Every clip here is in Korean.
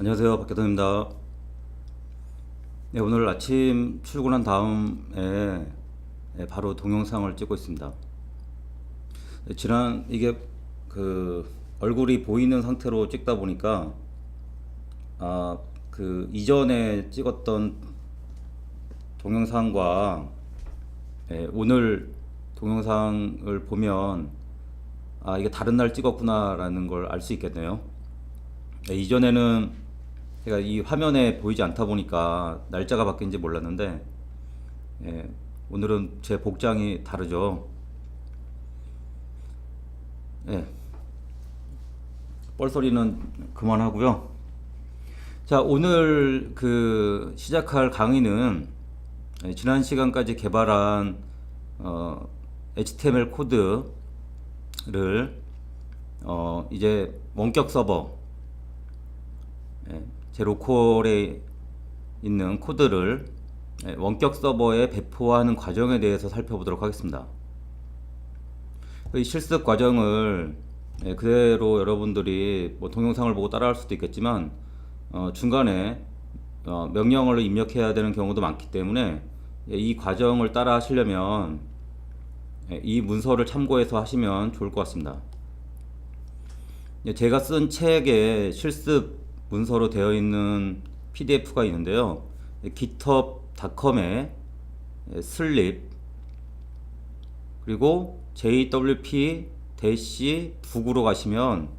안녕하세요, 박계동입니다. 네, 오늘 아침 출근한 다음에 바로 동영상을 찍고 있습니다. 이게 얼굴이 보이는 상태로 찍다 보니까 이전에 찍었던 동영상과 오늘 동영상을 보면 이게 다른 날 찍었구나라는 걸 알 수 있겠네요. 이전에는 제가 이 화면에 보이지 않다 보니까 날짜가 바뀐지 몰랐는데, 오늘은 제 복장이 다르죠. 예, 뻘소리는 그만하고요. 자, 오늘 시작할 강의는 지난 시간까지 개발한 HTML 코드를 이제 원격 서버, 제 로컬에 있는 코드를 원격 서버에 배포하는 과정에 대해서 살펴보도록 하겠습니다. 이 실습 과정을 그대로 여러분들이 동영상을 보고 따라할 수도 있겠지만 중간에 명령어를 입력해야 되는 경우도 많기 때문에 이 과정을 따라 하시려면 이 문서를 참고해서 하시면 좋을 것 같습니다. 제가 쓴 책에 실습 문서로 되어 있는 PDF가 있는데요. github.com에 슬립 그리고 jwp-북으로 가시면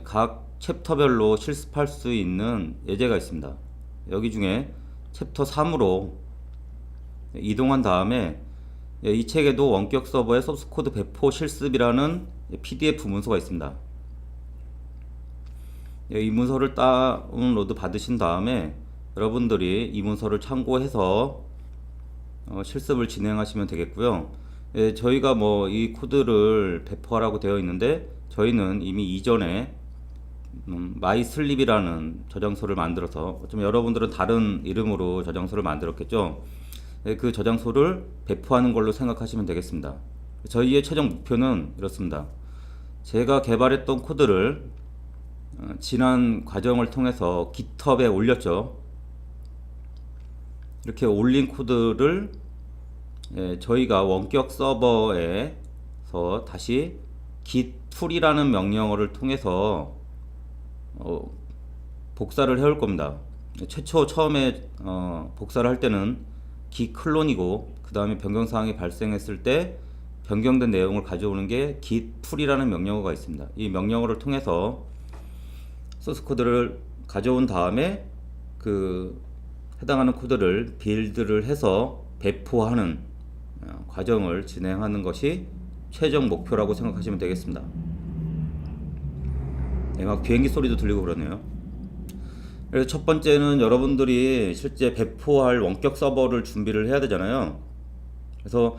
각 챕터별로 실습할 수 있는 예제가 있습니다. 여기 중에 챕터 3으로 이동한 다음에 이 책에도 원격 서버의 소스코드 배포 실습이라는 PDF 문서가 있습니다. 이 문서를 다운로드 받으신 다음에 여러분들이 이 문서를 참고해서 실습을 진행하시면 되겠고요. 저희가 이 코드를 배포하라고 되어 있는데 저희는 이미 이전에 마이슬립이라는 저장소를 만들어서, 좀 여러분들은 다른 이름으로 저장소를 만들었겠죠. 그 저장소를 배포하는 걸로 생각하시면 되겠습니다. 저희의 최종 목표는 이렇습니다. 제가 개발했던 코드를 지난 과정을 통해서 GitHub에 올렸죠. 이렇게 올린 코드를 저희가 원격 서버에서 다시 git tool이라는 명령어를 통해서 복사를 해올 겁니다. 처음에 복사를 할 때는 git 클론이고, 그 다음에 변경사항이 발생했을 때 변경된 내용을 가져오는 게 git tool이라는 명령어가 있습니다. 이 명령어를 통해서 소스 코드를 가져온 다음에 해당하는 코드를 빌드를 해서 배포하는 과정을 진행하는 것이 최종 목표라고 생각하시면 되겠습니다. 막 비행기 소리도 들리고 그러네요. 그래서 첫 번째는 여러분들이 실제 배포할 원격 서버를 준비를 해야 되잖아요. 그래서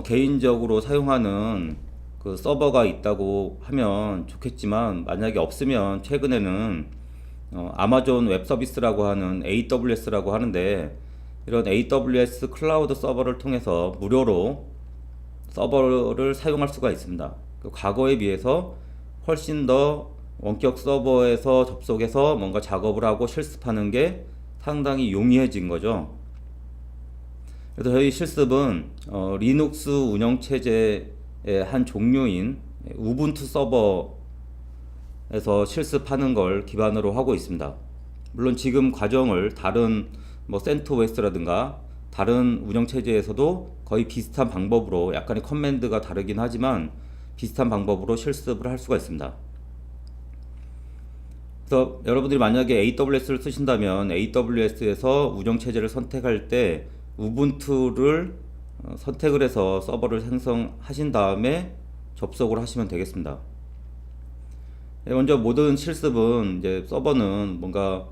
개인적으로 사용하는 서버가 있다고 하면 좋겠지만, 만약에 없으면 최근에는 아마존 웹 서비스라고 하는 AWS라고 하는데, 이런 AWS 클라우드 서버를 통해서 무료로 서버를 사용할 수가 있습니다. 과거에 비해서 훨씬 더 원격 서버에서 접속해서 뭔가 작업을 하고 실습하는 게 상당히 용이해진 거죠. 그래서 저희 실습은 리눅스 운영체제의 한 종류인 우분투 서버에서 실습하는 걸 기반으로 하고 있습니다. 물론 지금 과정을 다른 센토스라든가 다른 운영체제에서도 거의 비슷한 방법으로, 약간의 커맨드가 다르긴 하지만 비슷한 방법으로 실습을 할 수가 있습니다. 그래서 여러분들이 만약에 AWS를 쓰신다면 AWS에서 운영체제를 선택할 때 우분투를 선택을 해서 서버를 생성하신 다음에 접속을 하시면 되겠습니다. 먼저 모든 실습은, 이제 서버는 뭔가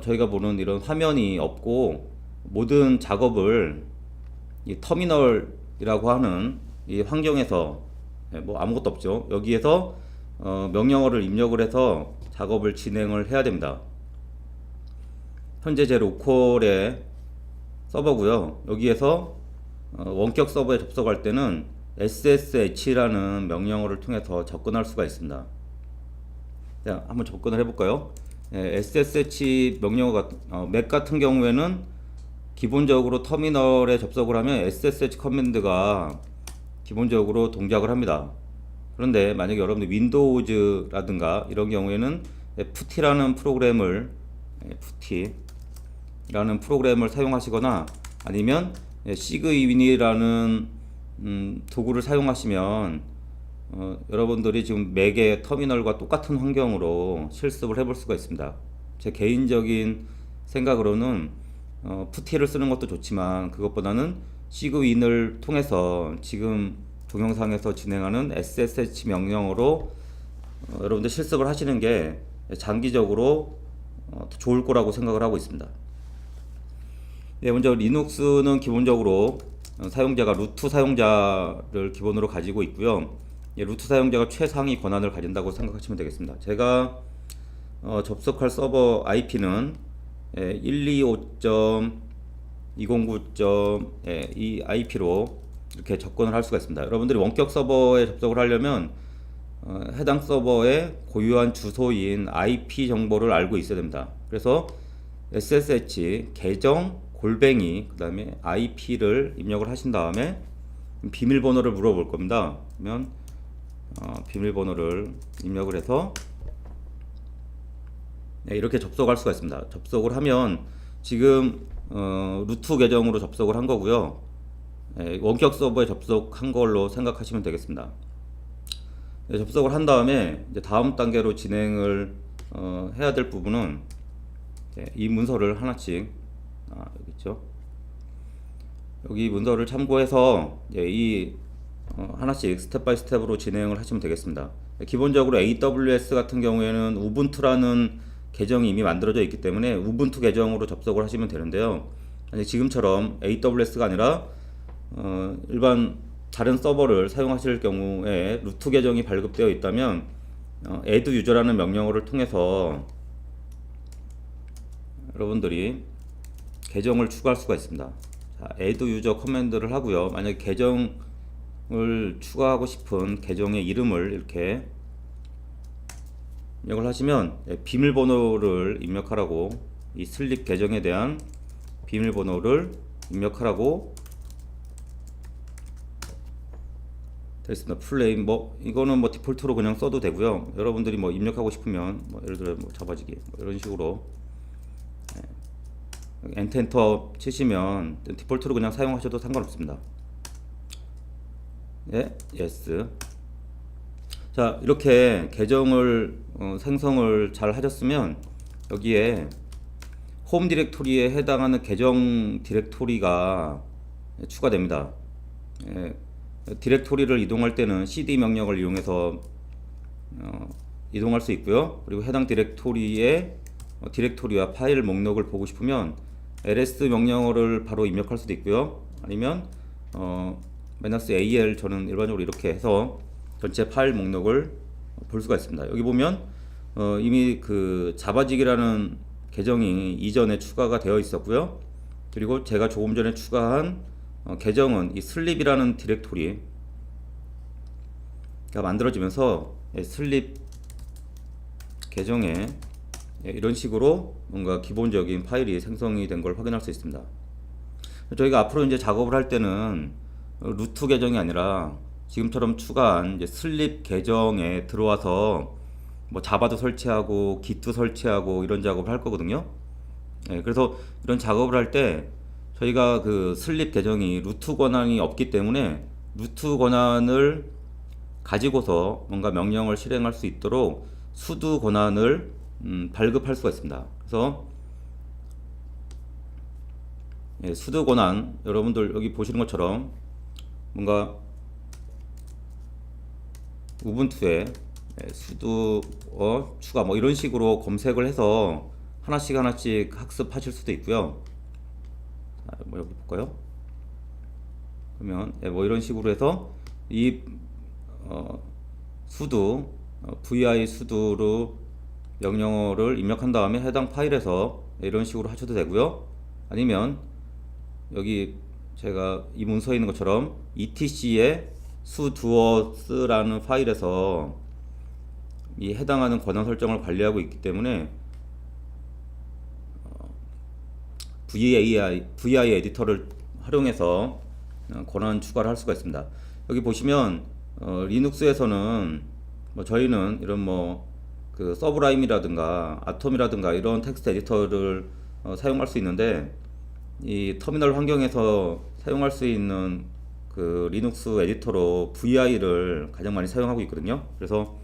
저희가 보는 이런 화면이 없고, 모든 작업을 이 터미널이라고 하는 이 환경에서 아무것도 없죠. 여기에서 명령어를 입력을 해서 작업을 진행을 해야 됩니다. 현재 제 로컬의 서버고요. 여기에서 원격 서버에 접속할 때는 ssh라는 명령어를 통해서 접근할 수가 있습니다. 자, 한번 접근을 해볼까요? SSH 맥 같은 경우에는 기본적으로 터미널에 접속을 하면 SSH 커맨드가 기본적으로 동작을 합니다. 그런데 만약에 여러분들 윈도우즈라든가 이런 경우에는 FT라는 프로그램을 사용하시거나 아니면 시그윈이라는 도구를 사용하시면 여러분들이 지금 맥의 터미널과 똑같은 환경으로 실습을 해볼 수가 있습니다. 제 개인적인 생각으로는 FT를 쓰는 것도 좋지만 그것보다는 시그윈을 통해서 지금 동영상에서 진행하는 SSH 명령으로 여러분들 실습을 하시는 게 장기적으로 더 좋을 거라고 생각을 하고 있습니다. 먼저 리눅스는 기본적으로 사용자가 루트 사용자를 기본으로 가지고 있고요. 루트 사용자가 최상위 권한을 가진다고 생각하시면 되겠습니다. 제가 접속할 서버 IP는 125.209. 이 IP로 이렇게 접근을 할 수가 있습니다. 여러분들이 원격 서버에 접속을 하려면 해당 서버의 고유한 주소인 IP 정보를 알고 있어야 됩니다. 그래서 SSH 계정 그 다음에 IP를 입력을 하신 다음에 비밀번호를 물어볼 겁니다. 그러면 비밀번호를 입력을 해서 이렇게 접속할 수가 있습니다. 접속을 하면 지금 루트 계정으로 접속을 한 거고요. 원격 서버에 접속한 걸로 생각하시면 되겠습니다. 접속을 한 다음에 이제 다음 단계로 진행을 해야 될 부분은 이 문서를 하나씩 여기 있죠. 여기 문서를 참고해서 이 하나씩 스텝 바이 스텝으로 진행을 하시면 되겠습니다. 기본적으로 AWS 같은 경우에는 우분투라는 계정이 이미 만들어져 있기 때문에 우분투 계정으로 접속을 하시면 되는데요. 아니 지금처럼 AWS가 아니라 일반 다른 서버를 사용하실 경우에 루트 계정이 발급되어 있다면 add user라는 명령어를 통해서 여러분들이 계정을 추가할 수가 있습니다. 자, add user 커맨드를 하고요. 만약에 계정을 추가하고 싶은 계정의 이름을 이렇게 입력을 하시면 비밀번호를 입력하라고, 이 슬립 계정에 대한 비밀번호를 입력하라고 됐습니다. 풀네임 이거는 디폴트로 그냥 써도 되고요. 여러분들이 입력하고 싶으면 예를 들어 잡아지기 이런 식으로 엔터 치시면 디폴트로 그냥 사용하셔도 상관없습니다. 예스. 자, 이렇게 계정을 생성을 잘 하셨으면 여기에 홈 디렉토리에 해당하는 계정 디렉토리가 추가됩니다. 디렉토리를 이동할 때는 cd 명령을 이용해서 이동할 수 있고요. 그리고 해당 디렉토리의 디렉토리와 파일 목록을 보고 싶으면 ls 명령어를 바로 입력할 수도 있고요. 아니면 -al, 저는 일반적으로 이렇게 해서 전체 파일 목록을 볼 수가 있습니다. 여기 보면 이미 그 자바직이라는 계정이 이전에 추가가 되어 있었고요. 그리고 제가 조금 전에 추가한 계정은 이 슬립이라는 디렉토리가 만들어지면서 슬립 계정에 이런 식으로 뭔가 기본적인 파일이 생성이 된 걸 확인할 수 있습니다. 저희가 앞으로 이제 작업을 할 때는 루트 계정이 아니라 지금처럼 추가한 이제 슬립 계정에 들어와서 자바도 설치하고 기트 설치하고 이런 작업을 할 거거든요. 그래서 이런 작업을 할 때 저희가 그 슬립 계정이 루트 권한이 없기 때문에 루트 권한을 가지고서 뭔가 명령을 실행할 수 있도록 수두 권한을 발급할 수가 있습니다. 그래서 수두 권한, 여러분들 여기 보시는 것처럼 뭔가 우분투에 수두 추가 이런 식으로 검색을 해서 하나씩 학습하실 수도 있고요. 자, 여기 볼까요? 그러면 이런 식으로 해서 이 수두 vi 수두로 명령어를 입력한 다음에 해당 파일에서 이런 식으로 하셔도 되고요. 아니면 여기 제가 이 문서에 있는 것처럼 etc의 sudoers라는 파일에서 이 해당하는 권한 설정을 관리하고 있기 때문에 VI 에디터를 활용해서 권한 추가를 할 수가 있습니다. 여기 보시면 리눅스에서는 뭐 저희는 이런 뭐 그 서브라임이라든가 아톰이라든가 이런 텍스트 에디터를 사용할 수 있는데, 이 터미널 환경에서 사용할 수 있는 그 리눅스 에디터로 VI를 가장 많이 사용하고 있거든요. 그래서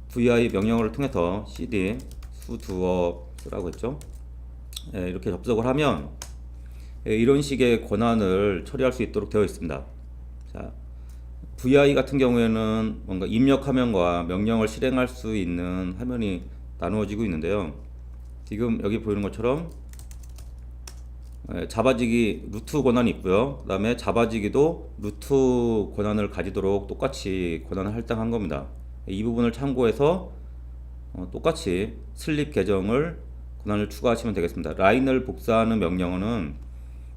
VI 명령어를 통해서 cd sudo라고 했죠. 이렇게 접속을 하면 이런 식의 권한을 처리할 수 있도록 되어 있습니다. 자, VI 같은 경우에는 뭔가 입력 화면과 명령을 실행할 수 있는 화면이 나누어지고 있는데요. 지금 여기 보이는 것처럼 잡아지기 루트 권한이 있고요. 그 다음에 잡아지기도 루트 권한을 가지도록 똑같이 권한을 할당한 겁니다. 이 부분을 참고해서 똑같이 슬립 계정을 권한을 추가하시면 되겠습니다. 라인을 복사하는 명령어는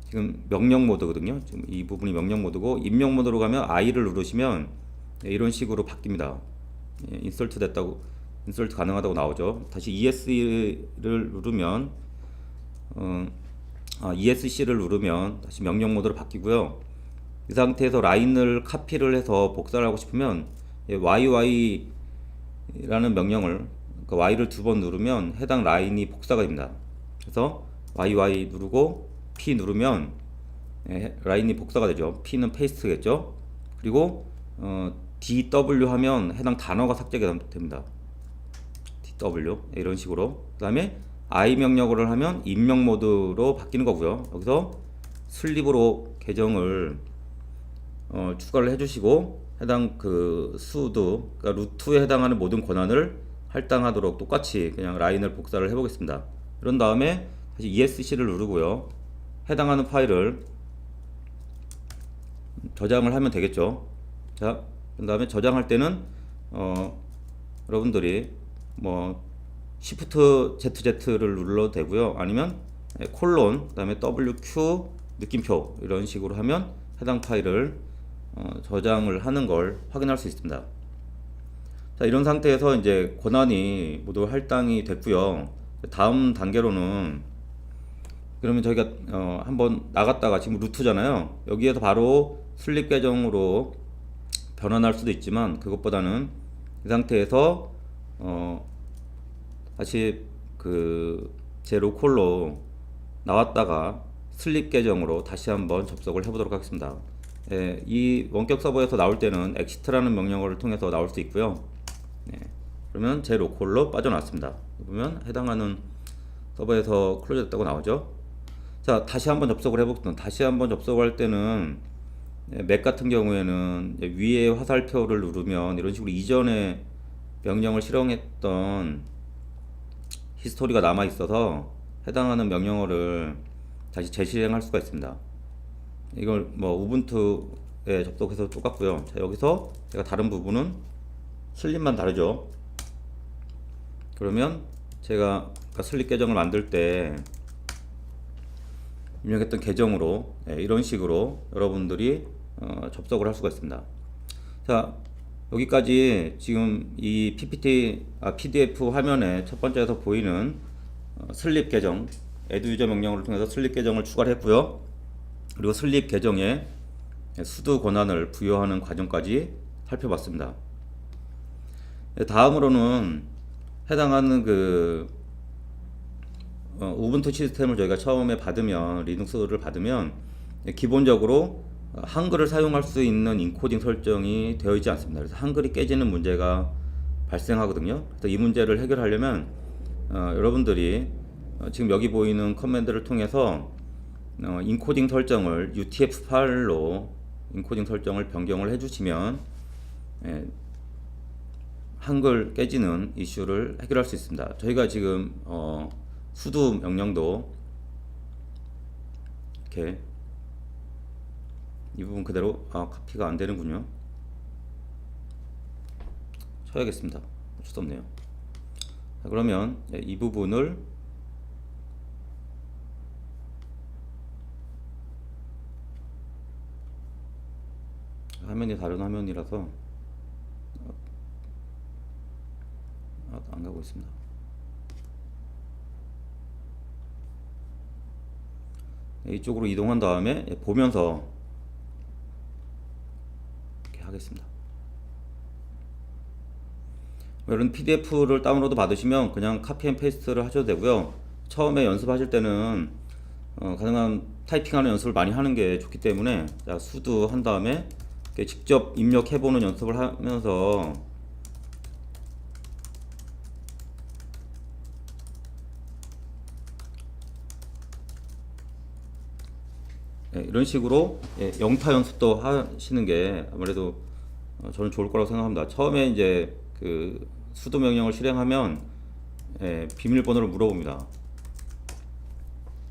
지금 명령 모드거든요. 지금 이 부분이 명령 모드고, 입력 모드로 가면 I를 누르시면 이런 식으로 바뀝니다. 인설트 됐다고, 인설트 가능하다고 나오죠. 다시 ESC를 누르면 ESC를 누르면 다시 명령 모드로 바뀌고요. 이 상태에서 라인을 카피를 해서 복사를 하고 싶으면 YY라는 명령을, 그러니까 Y를 두 번 누르면 해당 라인이 복사가 됩니다. 그래서 YY 누르고 P 누르면 라인이 복사가 되죠. P는 페이스트겠죠. 그리고 DW 하면 해당 단어가 삭제가 됩니다. DW 이런 식으로. 그 다음에 I 명령어를 하면 입력 모드로 바뀌는 거고요. 여기서 슬립으로 계정을 추가를 해주시고, 해당 그 sudo, 그러니까 루트에 해당하는 모든 권한을 할당하도록 똑같이 그냥 라인을 복사를 해보겠습니다. 그런 다음에 다시 ESC를 누르고요. 해당하는 파일을 저장을 하면 되겠죠. 자, 그 다음에 저장할 때는 여러분들이 뭐 Shift ZZ를 눌러도 되고요. 아니면 콜론, 그 다음에 WQ 느낌표 이런 식으로 하면 해당 파일을 저장을 하는 걸 확인할 수 있습니다. 자, 이런 상태에서 이제 권한이 모두 할당이 됐고요. 다음 단계로는, 그러면 저희가 한번 나갔다가 지금 루트잖아요. 여기에서 바로 슬립 계정으로 변환할 수도 있지만, 그것보다는 이 상태에서 다시 그 제 로컬로 나왔다가 슬립 계정으로 다시 한번 접속을 해보도록 하겠습니다. 이 원격 서버에서 나올 때는 exit라는 명령어를 통해서 나올 수 있고요. 그러면 제 로컬로 빠져나왔습니다. 보면 해당하는 서버에서 클로즈 됐다고 나오죠. 자, 다시 한번 접속을 해보겠습니다. 다시 한번 접속할 때는 맥 같은 경우에는 위에 화살표를 누르면 이런 식으로 이전에 명령을 실행했던 히스토리가 남아 있어서 해당하는 명령어를 다시 재실행할 수가 있습니다. 이걸 뭐 우분투에 접속해서 똑같고요. 자, 여기서 제가 다른 부분은 슬립만 다르죠. 그러면 제가 슬립 계정을 만들 때 입력했던 계정으로 이런 식으로 여러분들이 접속을 할 수가 있습니다. 자, 여기까지 지금 이 PDF 화면에 첫 번째에서 보이는 슬립 계정, add 유저 명령어를 통해서 슬립 계정을 추가를 했고요. 그리고 슬립 계정에 sudo 권한을 부여하는 과정까지 살펴봤습니다. 다음으로는 해당하는 그 우분투 시스템을 저희가 처음에 받으면, 리눅스를 받으면 기본적으로 한글을 사용할 수 있는 인코딩 설정이 되어 있지 않습니다. 그래서 한글이 깨지는 문제가 발생하거든요. 그래서 이 문제를 해결하려면 여러분들이 지금 여기 보이는 커맨드를 통해서 인코딩 설정을 UTF-8로 인코딩 설정을 변경을 해주시면 한글 깨지는 이슈를 해결할 수 있습니다. 저희가 지금 sudo 명령도 이렇게 이 부분 그대로 카피가 안 되는군요. 쳐야겠습니다. 어쩔 수 없네요. 자, 그러면 이 부분을 화면이 다른 화면이라서 안 가고 있습니다. 이쪽으로 이동한 다음에 보면서 이렇게 하겠습니다. 이런 PDF를 다운로드 받으시면 그냥 카피 앤 페이스트를 하셔도 되고요. 처음에 연습하실 때는 가능한 타이핑하는 연습을 많이 하는 게 좋기 때문에 자, 수두 한 다음에 이렇게 직접 입력해보는 연습을 하면서 이런 식으로 영타 연습도 하시는 게 아무래도 저는 좋을 거라고 생각합니다. 처음에 이제 그 수도 명령을 실행하면 비밀번호를 물어봅니다.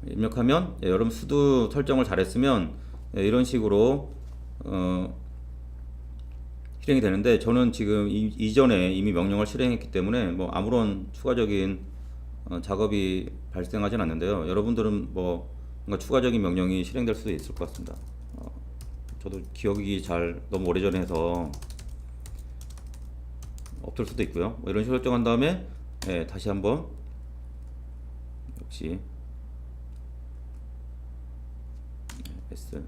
입력하면 여러분 수도 설정을 잘했으면 이런 식으로 실행이 되는데 저는 지금 이전에 이미 명령을 실행했기 때문에 뭐 아무런 추가적인 작업이 발생하진 않는데요. 여러분들은 뭐 뭔가 추가적인 명령이 실행될 수도 있을 것 같습니다. 저도 기억이 잘 너무 오래전에 해서 없을 수도 있고요. 뭐 이런 식으로 설정한 다음에 다시 한번 역시 S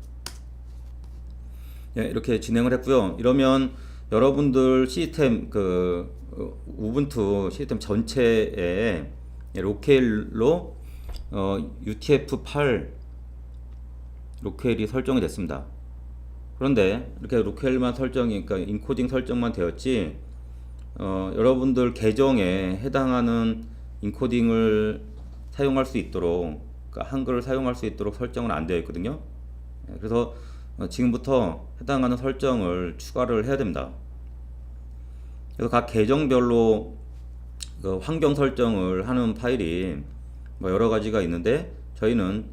이렇게 진행을 했고요. 이러면 여러분들 시스템 우분투 시스템 전체에 로케일로 UTF-8 로케일이 설정이 됐습니다. 그런데 이렇게 로케일만 설정이, 그러니까 인코딩 설정만 되었지 여러분들 계정에 해당하는 인코딩을 사용할 수 있도록, 그러니까 한글을 사용할 수 있도록 설정은 안 되어 있거든요. 그래서 지금부터 해당하는 설정을 추가를 해야 됩니다. 그래서 각 계정별로 그 환경 설정을 하는 파일이 뭐 여러 가지가 있는데 저희는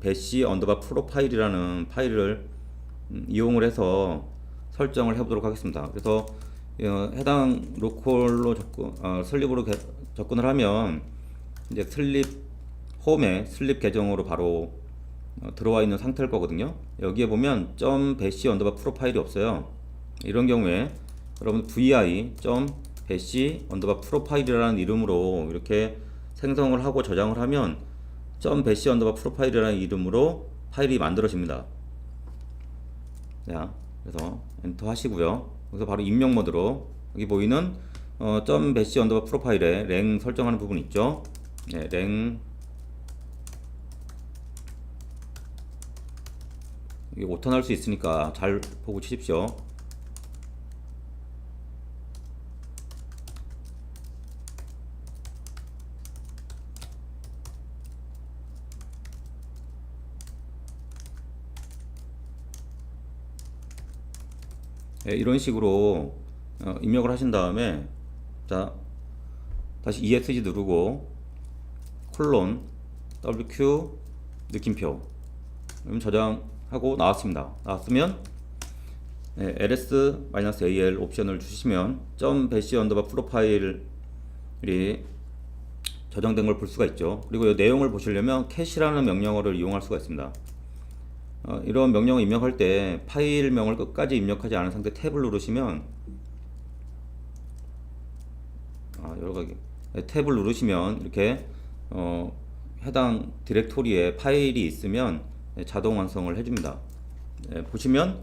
.bash_profile이라는 파일을 이용을 해서 설정을 해보도록 하겠습니다. 그래서 해당 로컬로 슬립으로 접근을 하면 이제 슬립 홈에 슬립 계정으로 바로 들어와 있는 상태일 거거든요. 여기에 보면 .bash_profile이 없어요. 이런 경우에 여러분 vi.bash_profile이라는 이름으로 이렇게 생성을 하고 저장을 하면 .bash_profile이라는 이름으로 파일이 만들어집니다. 자, 그래서 엔터 하시고요. 그래서 바로 입력 모드로 여기 보이는 .bash_profile에 랭 설정하는 부분 있죠. 네, 랭 이게 오턴할 수 있으니까 잘 보고 치십시오. 이런 식으로 입력을 하신 다음에 자 다시 ESC 누르고 콜론 WQ 느낌표 그럼 저장하고 나왔습니다. 나왔으면 ls-al 옵션을 주시면 .bash_profile이 저장된 걸 볼 수가 있죠. 그리고 이 내용을 보시려면 캐시라는 명령어를 이용할 수가 있습니다. 이런 명령을 입력할 때 파일명을 끝까지 입력하지 않은 상태 탭을 누르시면 여러가지 탭을 누르시면 이렇게 해당 디렉토리에 파일이 있으면 자동 완성을 해줍니다. 보시면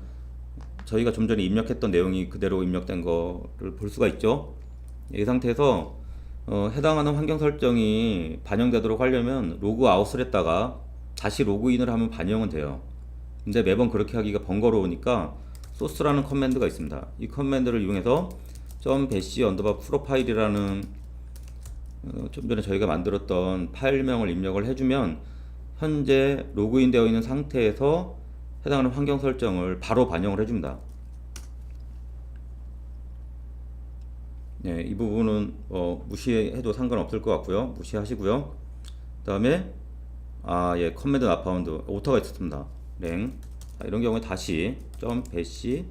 저희가 좀 전에 입력했던 내용이 그대로 입력된 거를 볼 수가 있죠. 이 상태에서 해당하는 환경 설정이 반영되도록 하려면 로그아웃을 했다가 다시 로그인을 하면 반영은 돼요. 근데 매번 그렇게 하기가 번거로우니까 소스라는 커맨드가 있습니다. 이 커맨드를 이용해서 .bash_profile이라는 좀 전에 저희가 만들었던 파일명을 입력을 해주면 현재 로그인 되어 있는 상태에서 해당하는 환경 설정을 바로 반영을 해줍니다. 이 부분은 무시해도 상관없을 것 같고요. 무시하시고요. 그 다음에 커맨드 not found 오타가 있었습니다. 랭. 이런 경우에 다시 .bash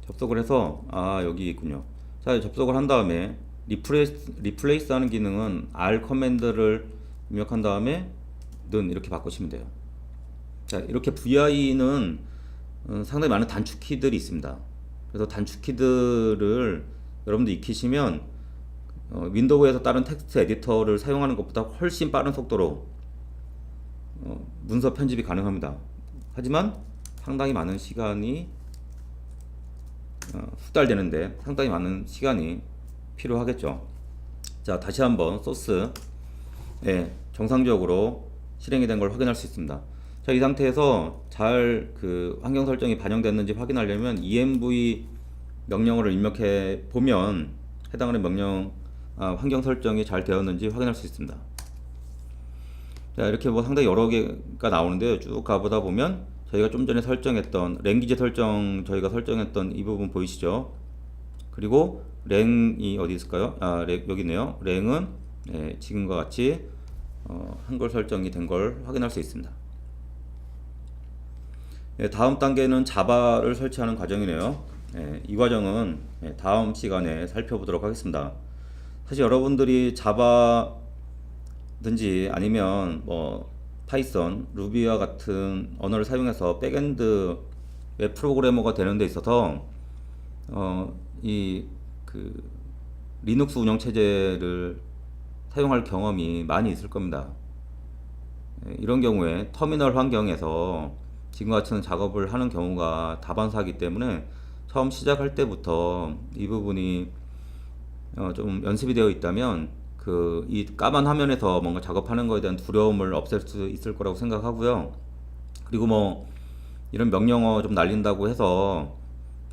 접속을 해서 여기 있군요. 자, 접속을 한 다음에 리플레이스 하는 기능은 R 커맨드를 입력한 다음에 는 이렇게 바꾸시면 돼요. 자, 이렇게 VI는 상당히 많은 단축키들이 있습니다. 그래서 단축키들을 여러분들 익히시면 윈도우에서 다른 텍스트 에디터를 사용하는 것보다 훨씬 빠른 속도로 문서 편집이 가능합니다. 하지만 상당히 많은 시간이 숙달되는데 상당히 많은 시간이 필요하겠죠. 자, 다시 한번 소스 정상적으로 실행이 된 걸 확인할 수 있습니다. 자, 이 상태에서 잘 그 환경 설정이 반영됐는지 확인하려면 env 명령어를 입력해 보면 해당하는 명령 환경 설정이 잘 되었는지 확인할 수 있습니다. 자, 이렇게 뭐 상당히 여러 개가 나오는데요. 쭉 가보다 보면 저희가 좀 전에 설정했던 랭귀지 설정, 저희가 설정했던 이 부분 보이시죠? 그리고 랭이 어디 있을까요? 여기 있네요. 랭은 지금과 같이 한글 설정이 된 걸 확인할 수 있습니다. 다음 단계는 자바를 설치하는 과정이네요. 이 과정은 다음 시간에 살펴보도록 하겠습니다. 사실 여러분들이 자바든지 아니면 뭐 파이썬, 루비와 같은 언어를 사용해서 백엔드 웹 프로그래머가 되는 데 있어서 이 그 리눅스 운영 체제를 사용할 경험이 많이 있을 겁니다. 이런 경우에 터미널 환경에서 지금 같은 작업을 하는 경우가 다반사이기 때문에 처음 시작할 때부터 이 부분이 좀 연습이 되어 있다면 이 까만 화면에서 뭔가 작업하는 것에 대한 두려움을 없앨 수 있을 거라고 생각하고요. 그리고 뭐 이런 명령어 좀 날린다고 해서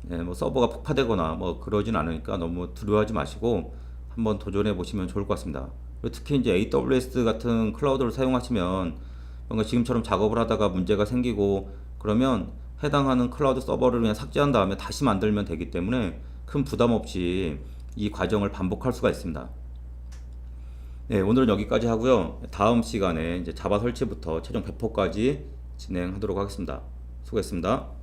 뭐 서버가 폭파되거나 뭐 그러진 않으니까 너무 두려워하지 마시고 한번 도전해 보시면 좋을 것 같습니다. 그리고 특히 이제 AWS 같은 클라우드를 사용하시면 뭔가 지금처럼 작업을 하다가 문제가 생기고 그러면 해당하는 클라우드 서버를 그냥 삭제한 다음에 다시 만들면 되기 때문에 큰 부담 없이 이 과정을 반복할 수가 있습니다. 오늘은 여기까지 하고요. 다음 시간에 이제 자바 설치부터 최종 배포까지 진행하도록 하겠습니다. 수고했습니다.